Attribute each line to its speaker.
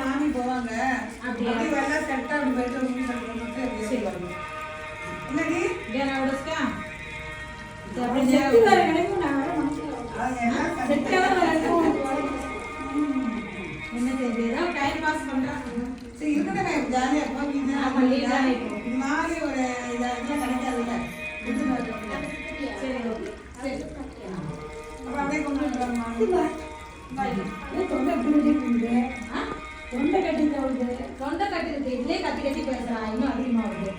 Speaker 1: மாமி போவாங்க என்ன தெரியுது டைம் பாஸ் பண்றாங்க. சரி இருக்கட்டும், ஜாலியா இருக்கும். இது மாதிரி ஒரு இதெல்லாம் கிடைக்காதுல்ல. சரி ஓகே சரி அப்புறம் அப்படியே கொண்டு வந்துடுவாங்க. தொண்டை கட்டி இதுலயே கட்டி கட்டி பேசுறான். இன்னும் அதிகமா வருது.